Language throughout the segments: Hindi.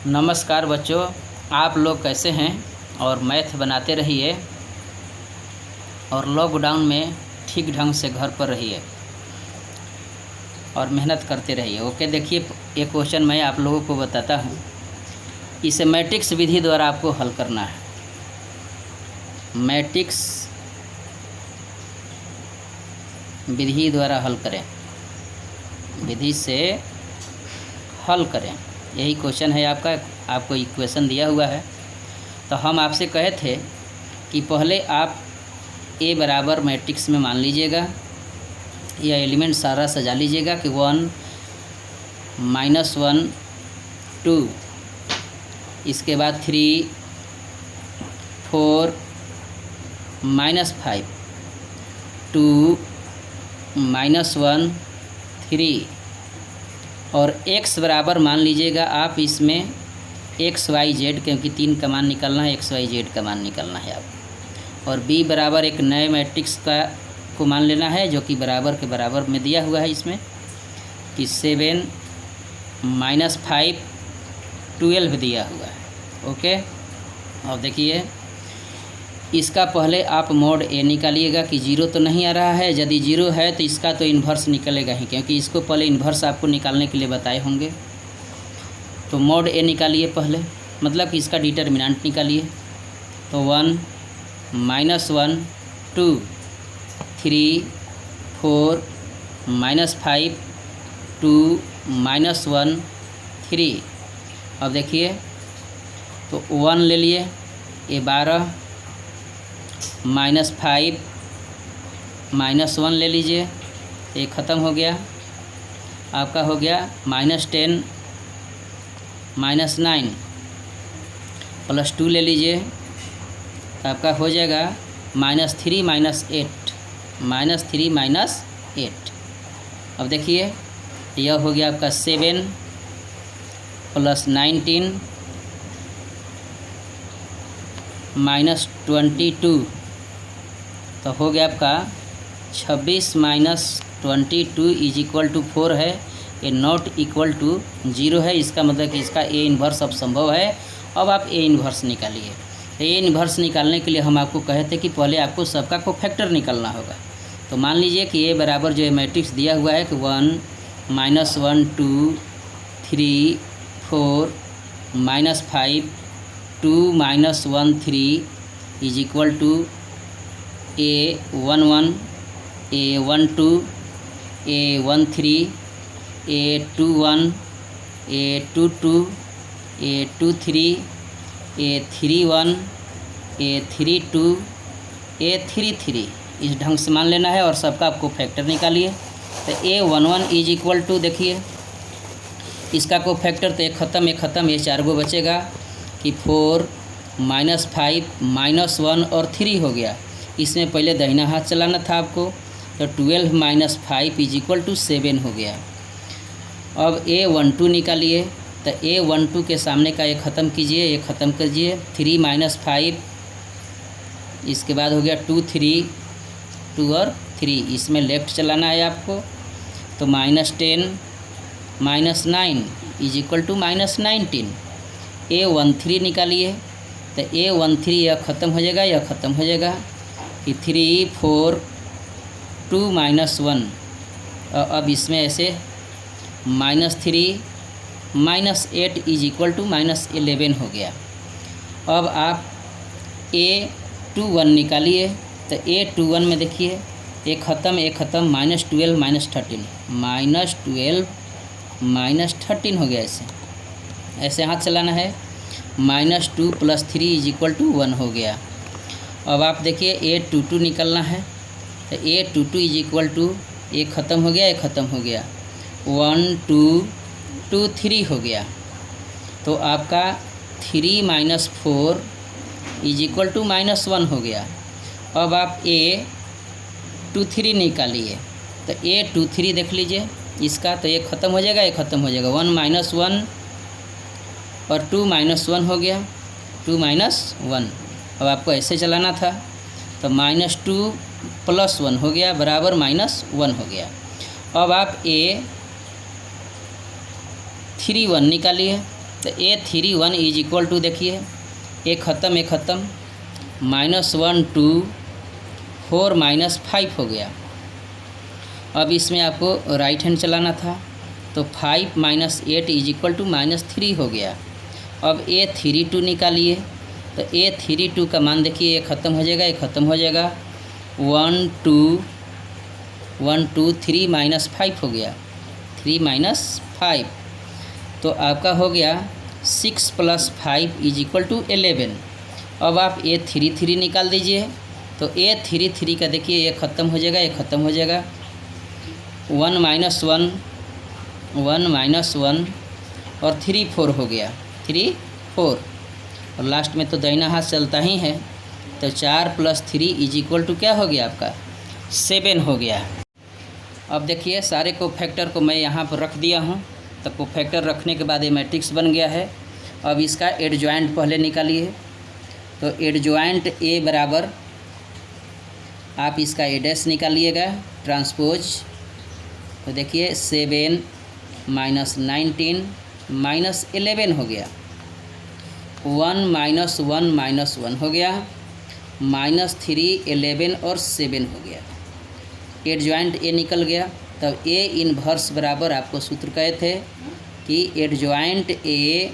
नमस्कार बच्चों, आप लोग कैसे हैं। और मैथ बनाते रहिए और लॉकडाउन में ठीक ढंग से घर पर रहिए और मेहनत करते रहिए। ओके, देखिए ये क्वेश्चन मैं आप लोगों को बताता हूँ। इसे मैट्रिक्स विधि द्वारा आपको हल करना है। मैट्रिक्स विधि द्वारा हल करें, विधि से हल करें, यही क्वेश्चन है आपका। आपको इक्वेशन दिया हुआ है। तो हम आपसे कहे थे कि पहले आप ए बराबर मैट्रिक्स में मान लीजिएगा, या एलिमेंट सारा सजा लीजिएगा कि 1 -1 2, इसके बाद 3 4 -5 2 -1 3, और x बराबर मान लीजिएगा आप इसमें एक्स वाई जेड, क्योंकि 3 का मान निकालना है, एक्स वाई जेड का मान निकालना है आप। और b बराबर एक नए मैट्रिक्स का को मान लेना है, जो कि बराबर के बराबर में दिया हुआ है इसमें कि 7 -5 12 दिया हुआ है। ओके, अब देखिए इसका पहले आप मोड ए निकालिएगा कि 0 तो नहीं आ रहा है। यदि 0 है तो इसका तो इन्वर्स निकलेगा ही, क्योंकि इसको पहले इन्वर्स आपको निकालने के लिए बताए होंगे। तो मोड ए निकालिए पहले, मतलब कि इसका डिटर्मिनेंट निकालिए। तो 1 -1 2 3 4 -5 2 -1 3। अब देखिए तो 1 ले लिए, ये 12 -5 -1 ले लीजिए, ये ख़त्म हो गया। आपका हो गया -10 -9 +2 ले लीजिए, तो आपका हो जाएगा -3 -8 अब देखिए यह हो गया आपका 7 + 19 -22, तो हो गया आपका 26 -22 = 4 है। ये नॉट इक्वल टू 0 है। इसका मतलब कि इसका ए इन्वर्स अब संभव है। अब आप ए इन्वर्स निकालिए। ए इन्वर्स निकालने के लिए हम आपको कहे थे कि पहले आपको सबका कोफैक्टर निकालना होगा। तो मान लीजिए कि ए बराबर जो है मैट्रिक्स दिया हुआ है कि 1 -1 2 3 4 -5 2 -1 3 = A11 A12 A13 A21 A22 A23 A31 A32 A33, इस ढंग से मान लेना है और सबका आपको फैक्टर निकालिए। तो A11 = देखिए इसका को फैक्टर तो एक ख़त्म, ये 4 गो बचेगा कि 4 -5 -1 और 3 हो गया। इसमें पहले दाहिना हाथ चलाना था आपको, तो 12 -5 = 7 हो गया। अब A12 निकालिए, तो A12 के सामने का ये ख़त्म कीजिए, ये ख़त्म कीजिए। 3 -5, इसके बाद हो गया 2 3 2 और 3, इसमें लेफ़्ट चलाना है आपको। तो -10 -9 = -19। A13 निकालिए, तो A13 यह ख़त्म हो जाएगा, यह ख़त्म हो जाएगा कि 3 4 2 -1। अब इसमें ऐसे -3 -8 = -11 हो गया। अब आप A21 निकालिए, तो A21 में देखिए एक ख़त्म -12 -13 -12 हो गया। ऐसे हाथ चलाना है। -2 + 3 = 1 हो गया। अब आप देखिए A22 निकलना है, तो A22 = एक ख़त्म हो गया, एक ख़त्म हो गया 1 2 2 3 हो गया। तो आपका 3 -4 = -1 हो गया। अब आप A23 निकालिए, तो A23 देख लीजिए इसका, तो एक ख़त्म हो जाएगा, एक ख़त्म हो जाएगा 1 -1 और 2 -1 हो गया 2 -1। अब आपको ऐसे चलाना था, तो -2 + 1 हो गया बराबर -1 हो गया। अब आप A31 निकालिए, तो A31 इज इक्वल टू, देखिए ए ख़त्म, -1 2 4 -5 हो गया। अब इसमें आपको राइट हैंड चलाना था, तो 5 - 8 इज इक्वल टू -3 हो गया। अब A32 निकालिए, तो A32 का मान देखिए, ये ख़त्म हो जाएगा, ये ख़त्म हो जाएगा, 1 2 3 -5 हो गया, 3 - 5, तो आपका हो गया 6 + 5 इज इक्वल टू 11। अब आप A33 निकाल दीजिए, तो A33 का देखिए ये ख़त्म हो जाएगा, ये ख़त्म हो जाएगा, 1 - 1 और 3 4 हो गया, 3 4, और लास्ट में तो दाहिना हाथ चलता ही है, तो 4 + 3 इज इक्वल टू क्या हो गया आपका 7 हो गया। अब देखिए सारे कोफैक्टर को मैं यहाँ पर रख दिया हूँ, तो कोफैक्टर रखने के बाद ये मैट्रिक्स बन गया है। अब इसका एडजॉइंट पहले निकालिए, तो एडजॉइंट ए बराबर आप इसका ए डैश निकालिएगा, ट्रांसपोज, तो देखिए 7 - 19 - 11 हो गया, 1 - 1 - 1 हो गया, -3 11 और 7 हो गया। एडजॉइंट ए निकल गया, तब ए इनवर्स बराबर आपको सूत्र कहे थे कि adjoint A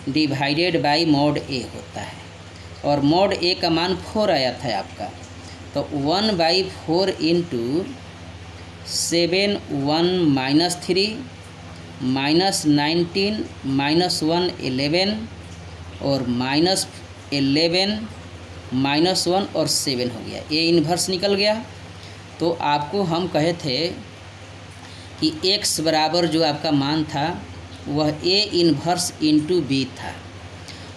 divided by mod A होता है, और मॉड ए का मान 4 आया था आपका, तो 1/4 इंटू 7 1 -3 -19 -1 11 और -11 -1 और 7 हो गया। ए इन्वर्स निकल गया। तो आपको हम कहे थे कि x बराबर जो आपका मान था वह ए इन्वर्स इंटू बी था,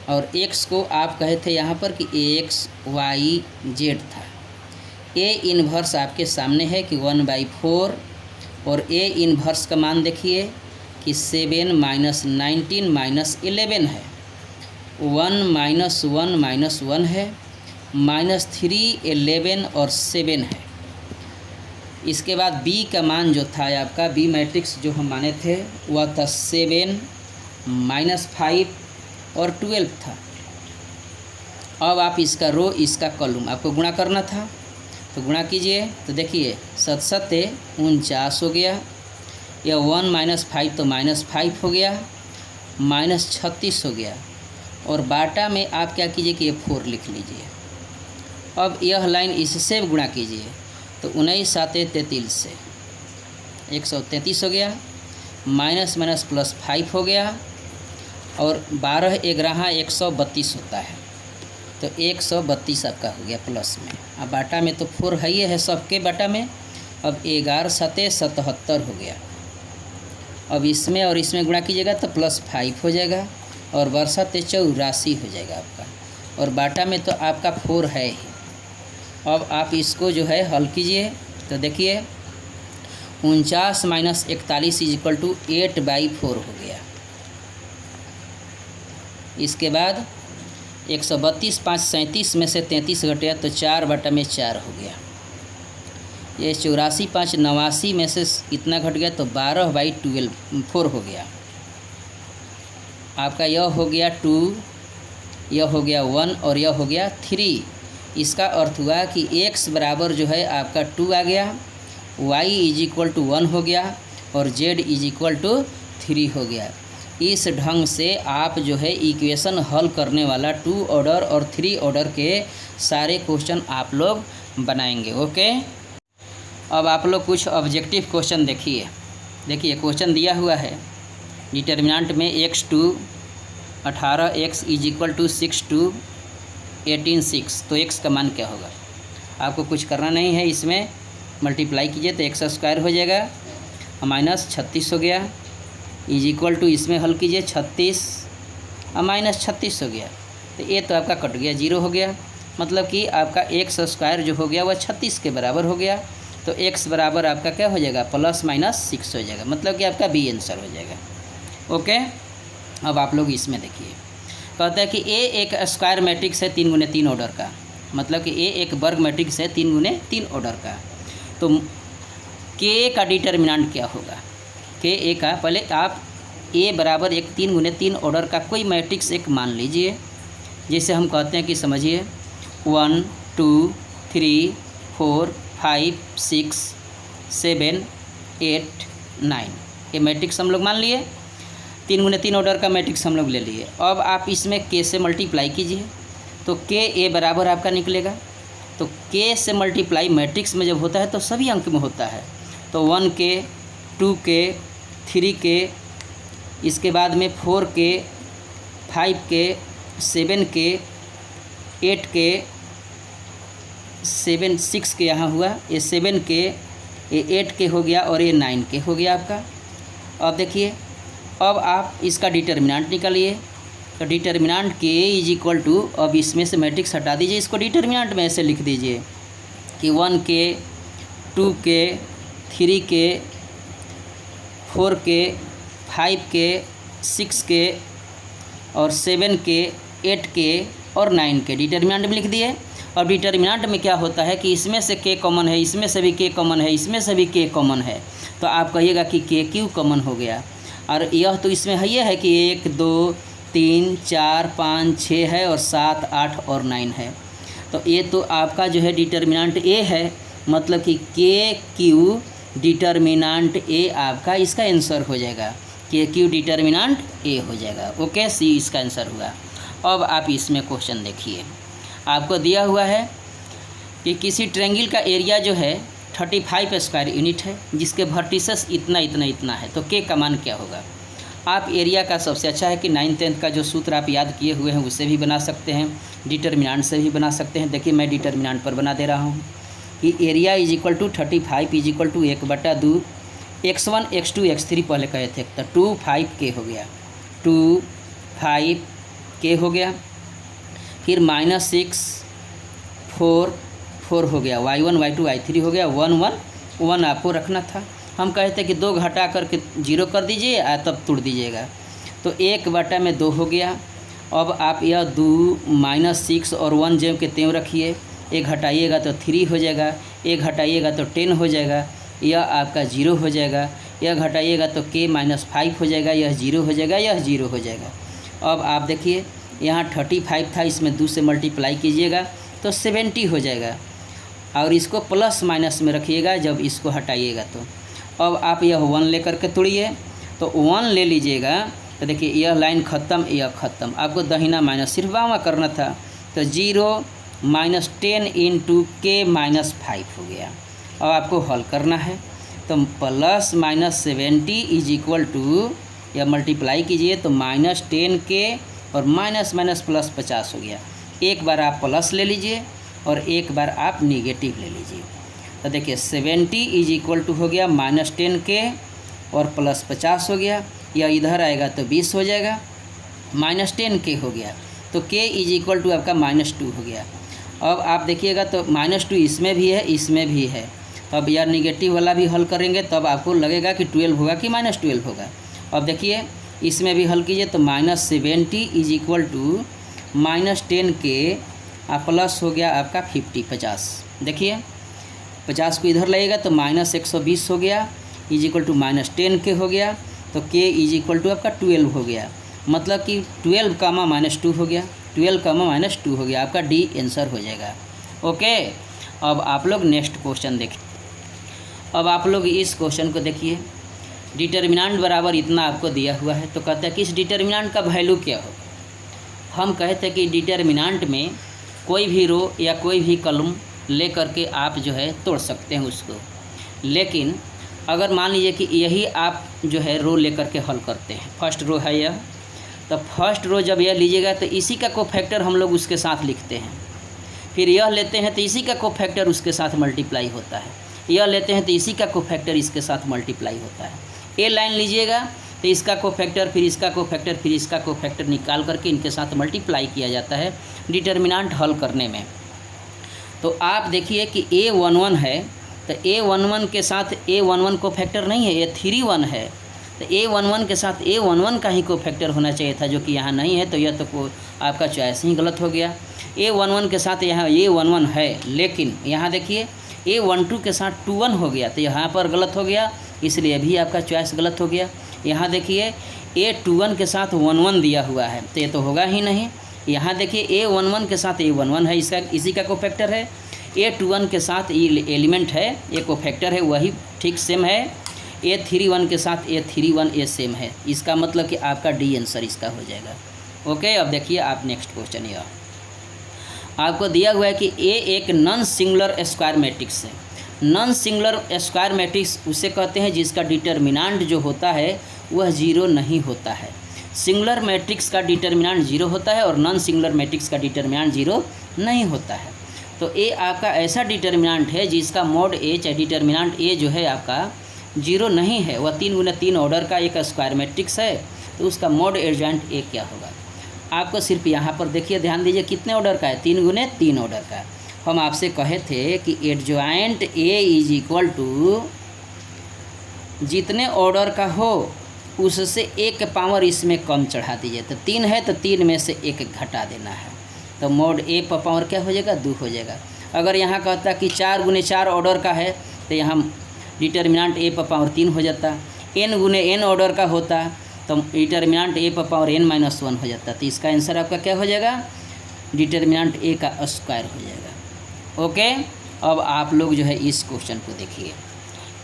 और x को आप कहे थे यहाँ पर कि x y z था। ए इन्वर्स आपके सामने है कि 1/4, और ए इन्वर्स का मान देखिए कि 7 - 19 - 11 है, 1 - 1 - 1 है, -3 11 और 7 है। इसके बाद b का मान जो था आपका, b मैट्रिक्स जो हम माने थे वह था 7 -5 और 12 था। अब आप इसका रो इसका कॉलम आपको गुणा करना था, तो गुणा कीजिए, तो देखिए 7 7 49 हो गया, यह 1 - 5 तो -5 हो गया, -36 हो गया, और बाटा में आप क्या कीजिए कि ये 4 लिख लीजिए। अब यह लाइन इससे गुणा कीजिए, तो 19 7 33 से 133 हो गया, -+ 5 हो गया, और 12 11 132 होता है, तो 132 आपका हो गया प्लस में। अब बाटा में तो 4 है ही है सबके बाटा में। अब 11 7 77 हो गया। अब इसमें और इसमें गुणा कीजिएगा तो +5 हो जाएगा, और वर्षा 84 हो जाएगा आपका, और बाटा में तो आपका 4 है ही। अब आप इसको जो है हल कीजिए, तो देखिए 49 - 41 इज इक्वल टू 8/4 हो गया। इसके बाद 132 5 37 में से 33 घटेगा तो 4/4 हो गया। ये 84 5 89 में से इतना घट गया तो 12/4 हो गया। आपका यह हो गया 2, यह हो गया 1 और यह हो गया 3। इसका अर्थ हुआ कि x बराबर जो है आपका 2 आ गया, y = 1 हो गया, और z = 3 हो गया। इस ढंग से आप जो है इक्वेशन हल करने वाला 2 ऑर्डर और 3 ऑर्डर के सारे क्वेश्चन आप लोग बनाएंगे। ओके, अब आप लोग कुछ ऑब्जेक्टिव क्वेश्चन देखिए। देखिए क्वेश्चन दिया हुआ है, डिटर्मिनेंट में x2 18x = 6 2 18 6, तो x का मान क्या होगा? आपको कुछ करना नहीं है, इसमें मल्टीप्लाई कीजिए तो x² हो जाएगा, -36 हो गया, = इसमें हल कीजिए 36 -36 हो गया, तो ये तो आपका कट गया, 0 हो गया। मतलब कि आपका x² जो हो गया वह 36 के बराबर हो गया, तो x बराबर आपका क्या हो जाएगा +-6 हो जाएगा, मतलब कि आपका बी आंसर हो जाएगा। ओके, अब आप लोग इसमें देखिए, कहता है कि A एक स्क्वायर मैट्रिक्स है 3 × 3 ऑर्डर का, मतलब कि A एक वर्ग मैट्रिक्स है 3 × 3 ऑर्डर का, तो K का डिटर्मिनेंट क्या होगा? K का पहले आप ए बराबर एक 3 × 3 ऑर्डर का कोई मैट्रिक्स एक मान लीजिए। जैसे हम कहते हैं कि समझिए 1 2 3 4 5 6 7 8 9, ये मैट्रिक्स हम लोग मान लिए। 3 × 3 ऑर्डर का मैट्रिक्स हम लोग ले लिए। अब आप इसमें के से मल्टीप्लाई कीजिए तो के ए बराबर आपका निकलेगा। तो के से मल्टीप्लाई मैट्रिक्स में जब होता है तो सभी अंक में होता है। तो 1 के 2 के 3 के, इसके बाद में 4 के 5 के 7 के 8 के 7 6 के यहाँ हुआ, ये 7 के, ये 8 के हो गया और ये 9 के हो गया आपका। अब देखिए, अब आप इसका डिटर्मिनेंट निकालिए। तो डिटर्मिनेंट के इज इक्वल टू, अब इसमें से मैट्रिक्स हटा दीजिए, इसको डिटर्मिनेंट में ऐसे लिख दीजिए कि 1 के 2 के 3 के 4 के 5 के 6 के और 7 के 8 के और 9 के डिटर्मिनेंट में लिख दिए। और डिटर्मिनेंट में क्या होता है कि इसमें से के कॉमन है, इसमें से भी के कॉमन है, इसमें से भी के कॉमन है, तो आप कहिएगा कि के क्यू कॉमन हो गया। और यह तो इसमें है, ये है कि 1 2 3 4 5 6 है और 7 8 और 9 है। तो ये तो आपका जो है डिटर्मिनेंट ए है, मतलब कि के क्यू डिटर्मिनेंट ए आपका इसका आंसर हो जाएगा। के क्यू डिटर्मिनेंट ए हो जाएगा। ओके, सी इसका आंसर हुआ। अब आप इसमें क्वेश्चन देखिए, आपको दिया हुआ है कि किसी ट्रायंगल का एरिया जो है 35 स्क्वायर यूनिट है, जिसके वर्टिसेस इतना इतना इतना है, तो के का मान क्या होगा। आप एरिया का सबसे अच्छा है कि 9th 10th का जो सूत्र आप याद किए हुए हैं उससे भी बना सकते हैं, डिटर्मिनेंट से भी बना सकते हैं। देखिए मैं डिटर्मिनेंट पर बना दे रहा हूँ कि area is equal to 35 is equal to 1/2 x1 x2 x3 पहले कहे थे, तो 2 5 के हो गया, 2 5 के हो गया। फिर -6 4 4 हो गया, y1 y2 y3 हो गया, 1 1 1 आपको रखना था। हम कहते हैं कि 2 घटा करके 0 कर दीजिए तब तोड़ दीजिएगा, तो 1/2 हो गया। अब आप यह 2 -6 और 1 जेम के त्यों रखिए, 1 घटाइएगा तो 3 हो जाएगा, 1 घटाइएगा तो 10 हो जाएगा, यह आपका 0 हो जाएगा। यह घटाइएगा तो k -5 हो जाएगा, यह 0 हो जाएगा, यह 0 हो जाएगा। अब आप देखिए यहाँ 35 था, इसमें 2 से मल्टीप्लाई कीजिएगा तो 70 हो जाएगा, और इसको प्लस माइनस में रखिएगा जब इसको हटाइएगा तो। अब आप यह 1 लेकर के तोड़िए, तो 1 ले लीजिएगा तो देखिए यह लाइन ख़त्म, यह ख़त्म, आपको दाहिना माइनस सिर्फ बामा करना था, तो 0 -10 × k -5 हो गया। अब आपको हल करना है, तो +-70 इज इक्वल टू, या मल्टीप्लाई कीजिए तो -10k और माइनस माइनस प्लस 50 हो गया। एक बार आप प्लस ले लीजिए और एक बार आप निगेटिव ले लीजिए, तो देखिए 70 इज इक्वल टू हो गया -10k और प्लस 50 हो गया, या इधर आएगा तो 20 हो जाएगा, -10k हो गया, तो k इज इक्वल टू आपका -2 हो गया। अब आप देखिएगा तो -2 इसमें भी है, इसमें भी है। अब यार निगेटिव वाला भी हल करेंगे तब आपको लगेगा कि 12 होगा कि -12 होगा। अब देखिए इसमें भी हल कीजिए तो -70 is equal to -10k plus हो गया आपका 50। देखिए 50 को इधर लगेगा तो -120 हो गया, इज इक्वल टू -10k हो गया, तो k इज इक्वल टू आपका 12 हो गया, मतलब कि 12 -2 हो गया, 12 -2 हो गया, आपका डी आंसर हो जाएगा। ओके, अब आप लोग नेक्स्ट क्वेश्चन देखिए। अब आप लोग इस क्वेश्चन को देखिए, डिटर्मिनेंट बराबर इतना आपको दिया हुआ है, तो कहते हैं कि इस डिटर्मिनेंट का वैल्यू क्या हो। हम कहते हैं कि डिटर्मिनेंट में कोई भी रो या कोई भी कॉलम ले करके आप जो है तोड़ सकते हैं उसको, लेकिन अगर मान लीजिए कि यही आप जो है रो लेकर के हल करते हैं, फर्स्ट रो है यह, तो फर्स्ट रो जब यह लीजिएगा तो इसी का कोफैक्टर हम लोग उसके साथ लिखते हैं, फिर यह लेते हैं तो इसी का कोफैक्टर उसके साथ मल्टीप्लाई होता है, यह लेते हैं तो इसी का कोफैक्टर इसके साथ मल्टीप्लाई होता है। ए लाइन लीजिएगा तो इसका कोफैक्टर, फिर इसका कोफैक्टर, फिर इसका कोफैक्टर निकाल करके इनके साथ मल्टीप्लाई किया जाता है डिटर्मिनेंट हल करने में। तो आप देखिए कि A11 है, तो A11 के साथ A11 कोफैक्टर नहीं है, ये 3 है, तो A11 के साथ A11 का ही कोफैक्टर होना चाहिए था, जो कि यहाँ नहीं है, तो यह तो आपका चॉइस ही गलत हो गया। A11 के साथ यहाँ A11 है, लेकिन यहाँ देखिए A12 के साथ 21 हो गया, तो यहाँ पर गलत हो गया, इसलिए भी आपका चॉइस गलत हो गया। यहाँ देखिए A21 के साथ 11 दिया हुआ है, तो ये तो होगा ही नहीं। यहाँ देखिए A11 के साथ A11 है, इसका इसी का कोफैक्टर है। A21 के साथ एलिमेंट है, ये कोफैक्टर है, वही ठीक सेम है। A31 के साथ A31 ये सेम है। इसका मतलब कि आपका डी आंसर इसका हो जाएगा। ओके, अब देखिए आप नेक्स्ट क्वेश्चन। यह आपको दिया हुआ है कि ए एक नॉन सिंगुलर स्क्वायर मैट्रिक्स है। नॉन सिंगुलर स्क्वायर मैट्रिक्स उसे कहते हैं जिसका डिटर्मिनेंट जो होता है वह जीरो नहीं होता है। सिंगुलर मैट्रिक्स का डिटर्मिनेंट जीरो होता है और नॉन सिंगुलर मैट्रिक्स का डिटर्मिनेंट जीरो नहीं होता है। तो ए आपका ऐसा डिटर्मिनेंट है जिसका मॉड ए चाहे डिटर्मिनेंट ए जो है आपका जीरो नहीं है, वह 3 × 3 ऑर्डर का एक स्क्वायर मैट्रिक्स है, तो उसका मॉड एडजॉइंट ए क्या होगा। आपको सिर्फ यहाँ पर देखिए, ध्यान दीजिए कितने ऑर्डर का है, 3 × 3 ऑर्डर का। हम आपसे कहे थे कि adjoint A is equal to जितने ऑर्डर का हो उससे एक पावर इसमें कम चढ़ा दीजिए। तो 3 है तो 3 में से 1 घटा देना है, तो मॉड ए पर पावर क्या हो जाएगा, 2 हो जाएगा। अगर यहाँ कहता कि 4 × 4 ऑर्डर का है तो यहाँ डिटर्मिनेंट ए पर पावर 3 हो जाता। n × n ऑर्डर का होता तो डिटर्मिनेंट ए पर पावर n-1 हो जाता। तो इसका आंसर आपका क्या हो जाएगा, डिटर्मिनेंट ए का स्क्वायर हो जाएगा। ओके, अब आप लोग जो है इस क्वेश्चन को देखिए।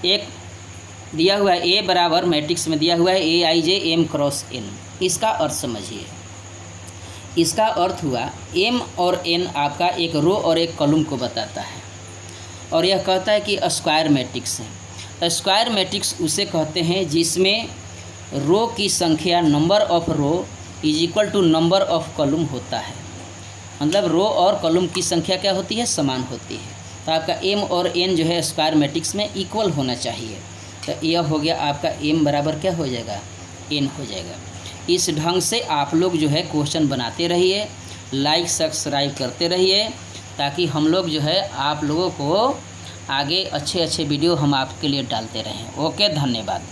एक दिया हुआ है ए बराबर मैट्रिक्स में दिया हुआ है Aij m × n। इसका अर्थ समझिए। इसका अर्थ हुआ m और n आपका एक रो और एक कॉलम को बताता है, और यह कहता है कि स्क्वायर मैट्रिक्स है। स्क्वायर मैट्रिक्स उसे कहते हैं जिसमें रो की संख्या number of row is equal to number of column होता है। मतलब रो और कॉलम की संख्या क्या होती है, समान होती है। तो आपका m और n जो है स्क्वायर मैट्रिक्स में इक्वल होना चाहिए। तो यह हो गया आपका m बराबर क्या हो जाएगा, n हो जाएगा। इस ढंग से आप लोग जो है क्वेश्चन बनाते रहिए, लाइक सब्सक्राइब करते रहिए, ताकि हम लोग जो है आप लोगों को आगे अच्छे अच्छे वीडियो हम आपके लिए डालते रहें। ओके, धन्यवाद।